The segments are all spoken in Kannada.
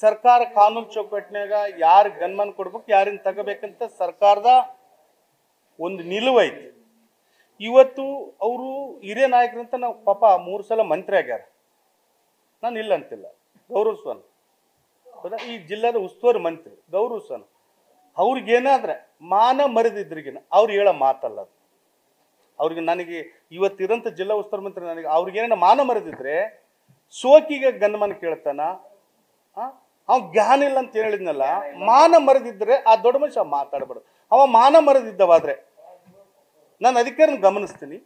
ಸರ್ಕಾರ ಕಾನೂನು ಚೌಕಟ್ಟಿನಾಗ ಯಾರು ಗನ್ಮನ್ ಕೊಡ್ಬೇಕು ಯಾರಿನ ತಗೋಬೇಕಂತ ಸರ್ಕಾರದ ಒಂದು ನಿಲುವು ಐತಿ. ಇವತ್ತು ಅವರು ಹಿರಿಯ ನಾಯಕರಂತ ನಾವು ಪಾಪ 3 ಸಲ ಮಂತ್ರಿ ಆಗ್ಯಾರ, ನಾನು ಇಲ್ಲ ಅಂತಿಲ್ಲ, ಗೌರವಿಸೋಣ. ಹೌದಾ, ಈ ಜಿಲ್ಲಾದ ಉಸ್ತುವಾರಿ ಮಂತ್ರಿ ಗೌರವಿಸೋಣ. ಅವ್ರಿಗೇನಾದ್ರೆ ಮಾನ ಮರೆದಿದ್ರಿಗಿನ ಅವ್ರು ಹೇಳೋ ಮಾತಲ್ಲ ಅದು. ಅವ್ರಿಗೆ ನನಗೆ ಇವತ್ತಿರೋಂಥ ಜಿಲ್ಲಾ ಉಸ್ತುವಾರಿ ಮಂತ್ರಿ ನನಗೆ ಅವ್ರಿಗೇನ ಮಾನ ಮರೆದಿದ್ರೆ ಸೋಕಿಗೆ ಗನ್ಮನ್ ಕೇಳ್ತಾನ, ಅವ ಜ್ಞಾನ ಇಲ್ಲ ಅಂತ ಹೇಳಿದ್ನಲ್ಲ. ಮಾನ ಮರೆದಿದ್ರೆ ಆ ದೊಡ್ಡ ಮನುಷ್ಯ ಮಾತಾಡಬಾರ್ದು. ಅವ ಮಾನ ಮರೆದಿದ್ದವಾದ್ರೆ ನಾನು ಅಧಿಕಾರಿನ ಗಮನಿಸ್ತೀನಿ.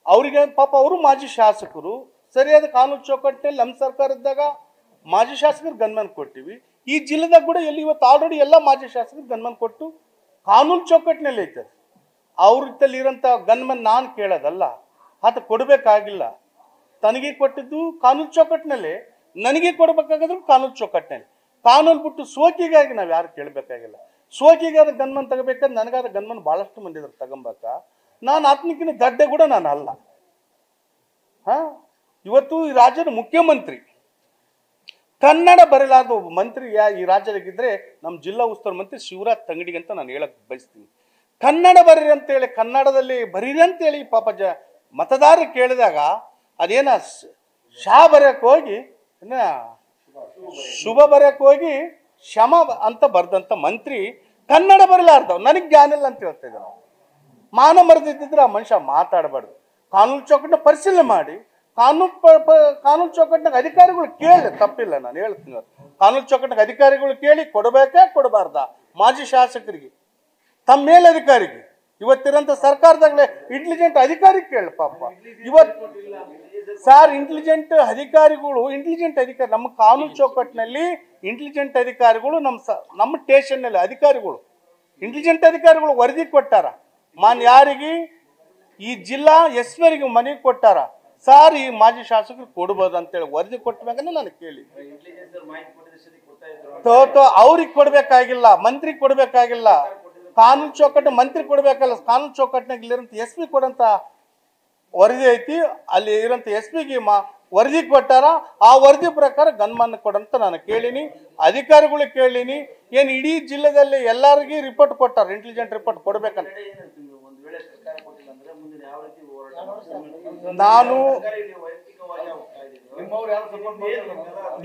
ಅವರಿಗೆ ಪಾಪ ಅವರು ಮಾಜಿ ಶಾಸಕರು, ಸರಿಯಾದ ಕಾನೂನು ಚೌಕಟ್ಟಿನಲ್ಲಿ ನಮ್ಮ ಸರ್ಕಾರ ಇದ್ದಾಗ ಮಾಜಿ ಶಾಸಕರು ಗನ್ಮನ್ ಕೊಟ್ಟಿವಿ. ಈ ಜಿಲ್ಲೆದಾಗ ಕೂಡ ಎಲ್ಲಿ ಇವತ್ತು ಆಲ್ರೆಡಿ ಎಲ್ಲ ಮಾಜಿ ಶಾಸಕರು ಗನ್ಮನ್ ಕೊಟ್ಟು ಕಾನೂನು ಚೌಕಟ್ಟಿನಲ್ಲಿ ಐತದೆ. ಅವ್ರಲ್ಲಿ ಇರೋಂಥ ಗನ್ಮನ್ ನಾನು ಕೇಳೋದಲ್ಲ, ಆತ ಕೊಡಬೇಕಾಗಿಲ್ಲ. ತನಗೆ ಕೊಟ್ಟಿದ್ದು ಕಾನೂನು ಚೌಕಟ್ಟಿನಲ್ಲಿ, ನನಗೆ ಕೊಡಬೇಕಾಗಿದ್ರು ಕಾನೂನು ಚೌಕಟ್ಟಿನಲ್ಲಿ. ಕಾನೂನು ಬಿಟ್ಟು ಸೋಕಿಗಾಗಿ ನಾವು ಯಾರು ಕೇಳಬೇಕಾಗಿಲ್ಲ. ಸೋಕಿಗಾದ ಗನ್ಮನ್ ತಗೋಬೇಕಾದ್ರೆ ನನಗಾದ ಗನ್ಮನ್ ಭಾಳಷ್ಟು ಮಂದಿ ಇದ್ರು ತಗೊಂಬಕ. ನಾನು ಆತ್ಮಿಕಿನ ದಡ್ಡೆ ಕೂಡ ನಾನು ಅಲ್ಲ. ಇವತ್ತು ಈ ರಾಜ್ಯದ ಮುಖ್ಯಮಂತ್ರಿ ಕನ್ನಡ ಬರಲಾದ ಒಬ್ಬ ಮಂತ್ರಿ ಈ ರಾಜ್ಯದಾಗಿದ್ರೆ ನಮ್ಮ ಜಿಲ್ಲಾ ಉಸ್ತುವಾರಿ ಮಂತ್ರಿ ಶಿವರಾಜ್ ತಂಗಡಿಗೆ ಅಂತ ನಾನು ಹೇಳಕ್ ಬಯಸ್ತೀನಿ. ಕನ್ನಡ ಬರೀರಿ ಅಂತೇಳಿ, ಕನ್ನಡದಲ್ಲಿ ಬರೀರಿ ಅಂತೇಳಿ ಪಾಪ ಮತದಾರ ಕೇಳಿದಾಗ ಅದೇನ ಶಾ ಬರೆಯಕ್ಕೆ ಹೋಗಿ ಶುಭ ಬರೆಯಕ್ಕೆ ಹೋಗಿ ಶಮ ಅಂತ ಬರ್ದಂತ ಮಂತ್ರಿ ಕನ್ನಡ ಬರಲಾರ್ದವ್. ನನಗೆ ಜ್ಞಾನ ಇಲ್ಲ ಅಂತ ಹೇಳ್ತಾ ಇದ್ದ. ಮಾನ ಮರೆದಿದ್ದಿದ್ರೆ ಆ ಮನುಷ್ಯ ಮಾತಾಡಬಾರ್ದು. ಕಾನೂನು ಚೌಕಟ್ಟನ್ನ ಪರಿಶೀಲನೆ ಮಾಡಿ, ಕಾನೂನು ಚೌಕಟ್ಟಿನಾಗ ಅಧಿಕಾರಿಗಳು ಕೇಳಿ, ತಪ್ಪಿಲ್ಲ ನಾನು ಹೇಳ್ತೀನಿ. ಕಾನೂನು ಚೌಕಟ್ಟಿನಾಗ ಅಧಿಕಾರಿಗಳು ಕೇಳಿ ಕೊಡಬೇಕೇ ಕೊಡಬಾರ್ದ ಮಾಜಿ ಶಾಸಕರಿಗೆ, ತಮ್ಮ ಮೇಲಧಿಕಾರಿಗೆ, ಇವತ್ತಿರೋಂಥ ಸರ್ಕಾರದಾಗಲೇ ಇಂಟೆಲಿಜೆಂಟ್ ಅಧಿಕಾರಿ ಕೇಳಿ. ಪಾಪ ಇವತ್ತು ಸರ್ ಇಂಟೆಲಿಜೆಂಟ್ ಅಧಿಕಾರಿಗಳು ನಮ್ಮ ಕಾನೂನು ಚೌಕಟ್ಟಿನಲ್ಲಿ ಇಂಟೆಲಿಜೆಂಟ್ ಅಧಿಕಾರಿಗಳು ನಮ್ಮ ಸ್ಟೇಷನ್ನಲ್ಲಿ ಅಧಿಕಾರಿಗಳು ಇಂಟೆಲಿಜೆಂಟ್ ಅಧಿಕಾರಿಗಳು ವರದಿ ಕೊಟ್ಟಾರ. ಯಾರಿಗೆ ಈ ಜಿಲ್ಲಾ ಎಸ್ವರಿಗೆ ಮನೆಗೆ ಕೊಟ್ಟಾರ. ಸರ್ ಈ ಮಾಜಿ ಶಾಸಕರು ಕೊಡ್ಬೋದು ಅಂತೇಳಿ ವರದಿ ಕೊಟ್ಟಬೇಕಂದ್ರೆ ನಾನು ಕೇಳಿ. ಅವ್ರಿಗೆ ಕೊಡ್ಬೇಕಾಗಿಲ್ಲ, ಮಂತ್ರಿಗೆ ಕೊಡ್ಬೇಕಾಗಿಲ್ಲ. ಕಾನೂನು ಚೌಕಟ್ಟು ಮಂತ್ರಿ ಕೊಡ್ಬೇಕಲ್ಲ. ಕಾನೂನು ಚೌಕಟ್ಟಿನಾಗ ಇಲ್ಲಿರಂತ SP ಕೊಡಂತ ವರದಿ ಐತಿ. ಅಲ್ಲಿ ಇರೋಂಥ SPಗೆ ವರದಿ ಕೊಟ್ಟಾರ. ಆ ವರದಿ ಪ್ರಕಾರ ಗನ್ಮನ್ ಕೊಡಂತ ನಾನು ಕೇಳಿನಿ, ಅಧಿಕಾರಿಗಳಿಗೆ ಕೇಳಿನಿ. ಏನು ಇಡೀ ಜಿಲ್ಲೆದಲ್ಲಿ ಎಲ್ಲರಿಗೂ ರಿಪೋರ್ಟ್ ಕೊಟ್ಟಾರ, ಇಂಟೆಲಿಜೆಂಟ್ ರಿಪೋರ್ಟ್ ಕೊಡ್ಬೇಕಂತ. ನಾನು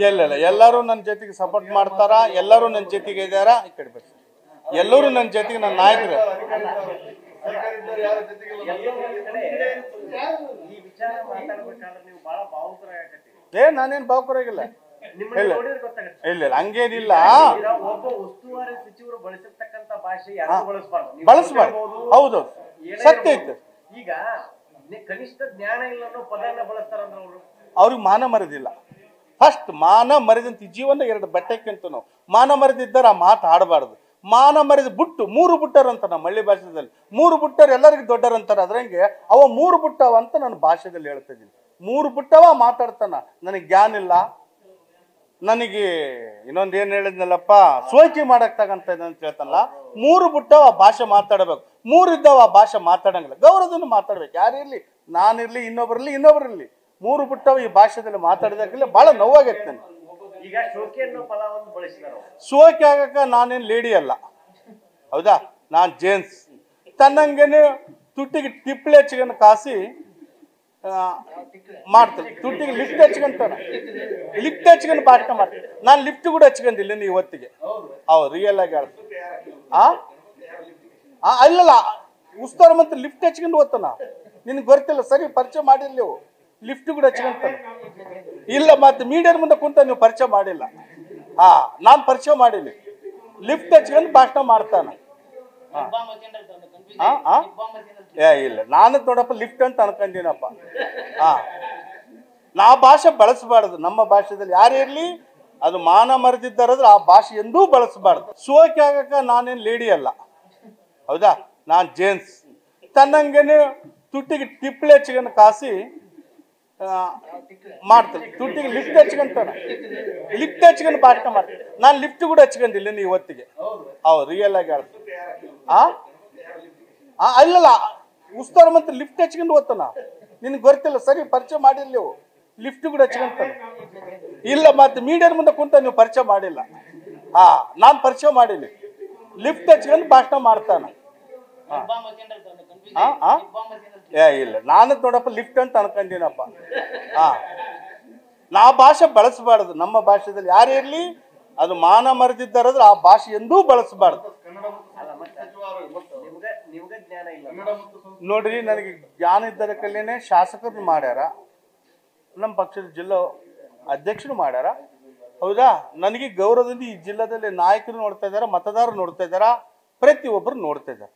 ಇಲ್ಲ, ಎಲ್ಲರೂ ನನ್ನ ಜೊತೆಗೆ ಸಪೋರ್ಟ್ ಮಾಡ್ತಾರ, ಎಲ್ಲರೂ ನನ್ನ ಜೊತೆಗೆ ಇದ್ದಾರ. ಈ ಕಡೆ ಬರ್ತಾರೆ, ಎಲ್ಲರೂ ನನ್ನ ಜೊತೆಗೆ ನನ್ನ ನಾಯಕರು. ನಾನೇನ್ ಭಾವುಕರಾಗಿಲ್ಲ, ಇಲ್ಲ ಹಂಗೇನಿಲ್ಲ. ಬಳಸಬಾರ್ದು, ಹೌದು ಸತ್ಯ ಐತೆ. ಈಗ ಕನಿಷ್ಠ ಜ್ಞಾನ ಇಲ್ಲ ಅನ್ನೋ ಪದನ ಬಳಸ್ತಾರಂದ್ರ ಅವ್ರಿಗೆ ಮಾನ ಮರೆದಿಲ್ಲ. ಫಸ್ಟ್ ಮಾನ ಮರೆದಂತ ಜೀವನ 2 ಬಟ್ಟೆಕ್ಕೆ ಅಂತ ನಾವು ಮಾನ ಮರೆದಿದ್ದಾರೆ. ಆ ಮಾತು ಆಡಬಾರ್ದು. ಮಾನ ಮರೆದು ಬುಟ್ಟು 3 ಬುಟ್ಟರ್ ಅಂತ ನಮ್ಮ ಹಳ್ಳಿ ಭಾಷೆದಲ್ಲಿ 3 ಬುಟ್ಟರ್ ಎಲ್ಲರಿಗೂ ದೊಡ್ಡರ್ ಅಂತಾರೆ. ಅದ್ರಂಗೆ ಅವ 3 ಬುಟ್ಟವ ಅಂತ ನಾನು ಭಾಷೆದಲ್ಲಿ ಹೇಳ್ತಾ ಇದ್ದೀನಿ. 3 ಬುಟ್ಟವ ಮಾತಾಡ್ತಾನ. ನನಗೆ ಜ್ಞಾನ ಇಲ್ಲ, ನನಗೆ ಇನ್ನೊಂದು ಏನ್ ಹೇಳಿದ್ನಲ್ಲಪ್ಪ ಸೋಕಿ ಮಾಡಕ್ ತಗಂತ ಅಂತ ಹೇಳ್ತಾನಲ್ಲ. 3 ಬುಟ್ಟವ ಭಾಷೆ ಮಾತಾಡಬೇಕು, 3 ಇದ್ದವ ಭಾಷೆ ಮಾತಾಡಂಗಿಲ್ಲ. ಗೌರವದಿಂದ ಮಾತಾಡ್ಬೇಕು. ಯಾರಿರ್ಲಿ, ನಾನಿರ್ಲಿ, ಇನ್ನೊಬ್ರಿರ್ಲಿ, 3 ಬುಟ್ಟವ ಈ ಭಾಷೆದಲ್ಲಿ ಮಾತಾಡಿದಾಗಲೇ ಬಹಳ ನೋವಾಗೈತೆ ನನಗೆ. ಈಗ ಸೋಕಿ ಆಗಕ್ಕ ನಾನೇನು ಲೇಡಿ ಅಲ್ಲ, ಹೌದಾ, ನಾನ್ ಜೇನ್ಸ್. ತನ್ನಂಗೆನೆ ತುಟ್ಟಿಗೆ ಟಿಪ್ಲೆ ಹಚ್ಕೊಂಡು ಕಾಸಿ ಮಾಡ್ತಾರೆ. ತುಟ್ಟಿಗೆ ಲಿಫ್ಟ್ ಹಚ್ಕೊಂತಾನ, ಲಿಫ್ಟ್ ಹಚ್ಕೊಂಡು ಭಾಷಣ ಮಾಡ್ತಾರೆ. ನಾನು ಲಿಫ್ಟ್ ಕೂಡ ಹಚ್ಕೊಂಡಿಲ್ಲ ನೀವು ಇವತ್ತಿಗೆ. ಹೌದು, ರಿಯಲ್ ಆಗಿ ಹೇಳ್ತೀನಿ. ಅಲ್ಲಲ್ಲ, ಉಸ್ತುವಾರಿ ಮಂತ್ರಿ ಲಿಫ್ಟ್ ಹಚ್ಕೊಂಡು ಹೋಗ್ತಾನ. ನಿನ್ಗೆ ಗೊತ್ತಿಲ್ಲ, ಸರಿ ಪರಿಚಯ ಮಾಡಿರ್ಲಿ. ನೀವು ಲಿಫ್ಟ್ ಕೂಡ ಹಚ್ಕೊಂತಾನೆ. ಇಲ್ಲ ಮತ್ತೆ ಮೀಡಿಯಾ ಮುಂದೆ ಕುಂತ ನೀವು ಪರಿಚಯ ಮಾಡಿಲ್ಲ. ನಾನು ಪರಿಚಯ ಮಾಡಿಲ್ಲ. ಲಿಫ್ಟ್ ಹಚ್ಕೊಂಡು ಭಾಷಣ ಮಾಡ್ತಾನ. ಇಲ್ಲ, ನಾನು ನೋಡಪ್ಪ ಲಿಫ್ಟ್ ಅಂತ ಅನ್ಕೊಂಡೀನಪ್ಪ. ನಾ ಭಾಷೆ ಬಳಸಬಾರ್ದು. ನಮ್ಮ ಭಾಷೆದಲ್ಲಿ ಯಾರೇ ಇರ್ಲಿ, ಅದು ಮಾನ ಮರೆದಿದ್ದಾರಾದ್ರೆ ಆ ಭಾಷೆ ಎಂದೂ ಬಳಸಬಾರ್ದು. ಸೋಕಿ ಆಗಕ್ಕ ನಾನೇನು ಲೇಡಿ ಅಲ್ಲ, ಹೌದಾ, ನಾನ್ ಜೇನ್ಸ್. ತನ್ನಂಗೆನೆ ತುಟ್ಟಿಗೆ ಟಿಪ್ಲೆ ಹಚ್ಕೊಂಡು ಕಾಸಿ ಮಾಡ್ತಾರೆ. ತುಟ್ಟಿಗೆ ಲಿಫ್ಟ್ ಹಚ್ಕೊಂತಾನ, ಲಿಫ್ಟ್ ಹಚ್ಕೊಂಡು ಭಾಷಣ ಮಾಡ್ತಾರೆ. ನಾನು ಲಿಫ್ಟ್ ಕೂಡ ಹಚ್ಕೊಂಡಿಲ್ಲ ನೀವು ಇವತ್ತಿಗೆ. ಹೌದು, ರಿಯಲ್ ಆಗಿ ಹೇಳ್ತೀನಿ. ಅಲ್ಲಲ್ಲ, ಉಸ್ತುವಾರಿ ಮಂತ್ರಿ ಲಿಫ್ಟ್ ಹಚ್ಕೊಂಡು ಹೋಗ್ತಾನ. ನಿನ್ಗೆ ಗೊತ್ತಿಲ್ಲ, ಸರಿ ಪರಿಚಯ ಮಾಡಿರ್ಲಿ. ನೀವು ಲಿಫ್ಟ್ ಕೂಡ ಹಚ್ಕೊಂತಾನೆ. ಇಲ್ಲ ಮತ್ತೆ ಮೀಡಿಯಾ ಮುಂದೆ ಕುಂತ ನೀವು ಪರಿಚಯ ಮಾಡಿಲ್ಲ. ನಾನು ಪರಿಚಯ ಮಾಡಿಲ್ಲ. ಲಿಫ್ಟ್ ಹಚ್ಕೊಂಡು ಭಾಷಣ ಮಾಡ್ತಾನೆ. ಇಲ್ಲ ನಾನು ನೋಡಪ್ಪ ಲಿಫ್ಟ್ ಅಂತ ಅನ್ಕೊಂಡೀನಪ್ಪ. ನಾ ಭಾಷೆ ಬಳಸಬಾರ್ದು. ನಮ್ಮ ಭಾಷೆದಲ್ಲಿ ಯಾರೇ ಇರಲಿ ಅದು ಮಾನ ಮರೆದಿದ್ದಾರಾದ್ರೆ ಆ ಭಾಷೆ ಎಂದೂ ಬಳಸಬಾರ್ದು. ನೋಡ್ರಿ, ನನಗೆ ಜ್ಞಾನ ಇದ್ದರ ಕಲ್ಲೇನೆ ಶಾಸಕರು ಮಾಡ್ಯಾರ, ನಮ್ಮ ಪಕ್ಷದ ಜಿಲ್ಲಾ ಅಧ್ಯಕ್ಷರು ಮಾಡ್ಯಾರ. ಹೌದಾ, ನನಗೆ ಗೌರವದಿಂದ ಈ ಜಿಲ್ಲಾದಲ್ಲಿ ನಾಯಕರು ನೋಡ್ತಾ ಇದ್ದಾರೆ, ಮತದಾರರು ನೋಡ್ತಾ ಇದ್ದಾರ, ಪ್ರತಿಯೊಬ್ಬರು ನೋಡ್ತಾ ಇದ್ದಾರೆ.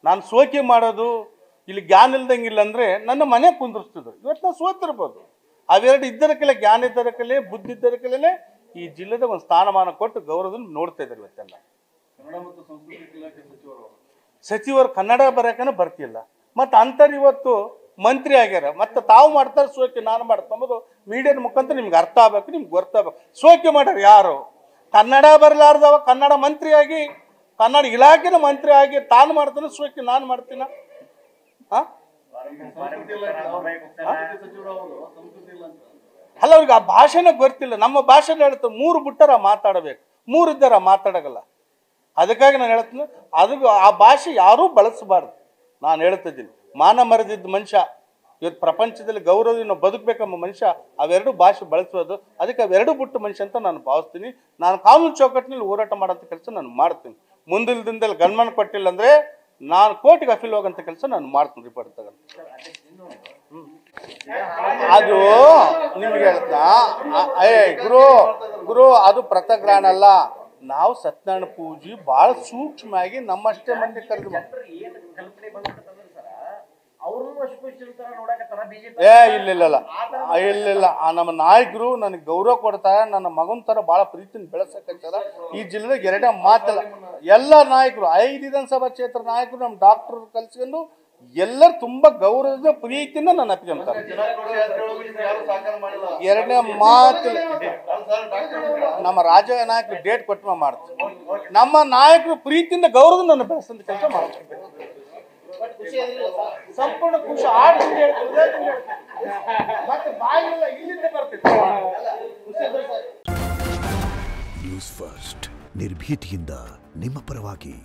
ನಾನು ಸೋಕೆ ಮಾಡೋದು ಇಲ್ಲಿ ಜ್ಞಾನ ಇಲ್ದಂಗಿಲ್ಲ ಅಂದ್ರೆ ನನ್ನ ಮನೆ ಕುಂದಿರ್ತಿದ್ರು. ಇವತ್ತು ನಾನು ಸೋತಿರ್ಬೋದು. ಅವೆರಡು ಇದ್ದರ ಕಲೆ, ಜ್ಞಾನ ಇದ್ದರ ಕಲೆ, ಬುದ್ಧಿ ಇದ್ದರ ಕಲೆನೆ ಈ ಜಿಲ್ಲೆದ ಒಂದು ಸ್ಥಾನಮಾನ ಕೊಟ್ಟು ಗೌರವದಿಂದ ನೋಡ್ತಾ ಇದ್ದಾರೆ. ಇವತ್ತೆಲ್ಲ ಸಚಿವರು ಕನ್ನಡ ಬರೋಕನ ಬರ್ತಿಲ್ಲ. ಮತ್ತು ಅಂಥವ್ರು ಇವತ್ತು ಮಂತ್ರಿ ಆಗ್ಯಾರ. ಮತ್ತು ತಾವು ಮಾಡ್ತಾರೆ ಸೋಕೆ, ನಾನು ಮಾಡ್ಕೊಂಬೋದು. ಮೀಡಿಯಾದ ಮುಖಾಂತರ ನಿಮ್ಗೆ ಅರ್ಥ ಆಗ್ಬೇಕು, ನಿಮ್ಗೆ ಗೊತ್ತಾಗಬೇಕು. ಸೋಕೆ ಮಾಡ್ಯಾರ ಯಾರು? ಕನ್ನಡ ಬರಲಾರ್ದವ ಕನ್ನಡ ಮಂತ್ರಿ ಆಗಿ, ಕನ್ನಡ ಇಲಾಖೆನ ಮಂತ್ರಿ ಆಗಿ ತಾನು ಮಾಡ್ತಾನೆ ಸೋಕೆ, ನಾನು ಮಾಡ್ತೀನ? ಅಲ್ಲ, ಅವ್ರಿಗೆ ಆ ಭಾಷೆನ ಗೊತ್ತಿಲ್ಲ. ನಮ್ಮ ಭಾಷೆನ ಹೇಳ್ತಾರೆ 3 ಬಿಟ್ಟರ ಮಾತಾಡಬೇಕು, 3 ಇದ್ದಾರ ಮಾತಾಡಗಲ್ಲ. ಅದಕ್ಕಾಗಿ ನಾನು ಹೇಳ್ತೀನಿ, ಅದು ಆ ಭಾಷೆ ಯಾರೂ ಬಳಸಬಾರ್ದು. ನಾನು ಹೇಳ್ತಿದ್ದೀನಿ, ಮಾನ ಮರೆದಿದ್ದ ಮನುಷ್ಯ ಇವತ್ತು ಪ್ರಪಂಚದಲ್ಲಿ ಗೌರವದಿಂದ ಬದುಕಬೇಕೆಂಬ ಮನುಷ್ಯ ಅವೆರಡು ಭಾಷೆ ಬಳಸೋದು. ಅದಕ್ಕೆ ಅವೆರಡು ಬಿಟ್ಟು ಮನುಷ್ಯ ಅಂತ ನಾನು ಭಾವಿಸ್ತೀನಿ. ನಾನು ಕಾನೂನು ಚೌಕಟ್ಟಿನಲ್ಲಿ ಹೋರಾಟ ಮಾಡೋಂಥ ಕೆಲಸ ನಾನು ಮಾಡ್ತೀನಿ. ಮುಂದಿನ ದಿನದಲ್ಲಿ ಗನ್ಮನ್ ಕೊಟ್ಟಿಲ್ಲ ಅಂದ್ರೆ ನಾನು ಕೋರ್ಟಿಗೆ ಅಫೀಲ್ ಹೋಗೋಂಥ ಕೆಲಸ ನಾನು ಮಾಡ್ತೀನಿ. ರಿಪೋರ್ಟ್ ತಗೊಂಡು ಅದು ನಿಮ್ಗೆ ಹೇಳ್ತಾ, ಗುರು ಅದು ಪ್ರತಗ್ರಹಣ ಅಲ್ಲ. ನಾವು ಸತ್ಯನಾರಾಯಣ ಪೂಜೆ ಬಹಳ ಸೂಕ್ಷ್ಮವಾಗಿ ನಮ್ಮಷ್ಟೇ ಮಂದಿ ಕರೆದು ಇಲ್ಲ ನಮ್ಮ ನಾಯಕರು ನನಗೆ ಗೌರವ ಕೊಡ್ತಾರೆ. ನನ್ನ ಮಗನ ತರ ಬಹಳ ಪ್ರೀತಿನ ಬೆಳೆಸಕಂತಾರ. ಈ ಜಿಲ್ಲೆದಾಗ 2 ಮಾತಲ್ಲ, ಎಲ್ಲ ನಾಯಕರು 5 ವಿಧಾನಸಭಾ ಕ್ಷೇತ್ರ ನಾಯಕರು ನಮ್ಮ ಡಾಕ್ಟರ್ ಕಲ್ಸ್ಕೊಂಡು ಎಲ್ಲರೂ ತುಂಬಾ ಗೌರವದ ಪ್ರೀತಿನ ನನ್ನ ಅಪ್ಪಿಕೊಂತಾರೆ. 2ನೇ ಮಾತು, ನಮ್ಮ ರಾಜ್ಯ ನಾಯಕರು ಡೇಟ್ ಕೊಟ್ಟು ಮಾಡ್ತಾರೆ. ನಮ್ಮ ನಾಯಕರು ಪ್ರೀತಿಯಿಂದ ಗೌರವದ ನನ್ನ ಬೆಳೆಸಂತ ಕೆಲಸ ಮಾಡ್ತಾರೆ. ಸಂಪೂರ್ಣ ಖುಷಿ ನ್ಯೂಸ್ ಫಸ್ಟ್, ನಿರ್ಭೀತಿಯಿಂದ ನಿಮ್ಮ ಪರವಾಗಿ.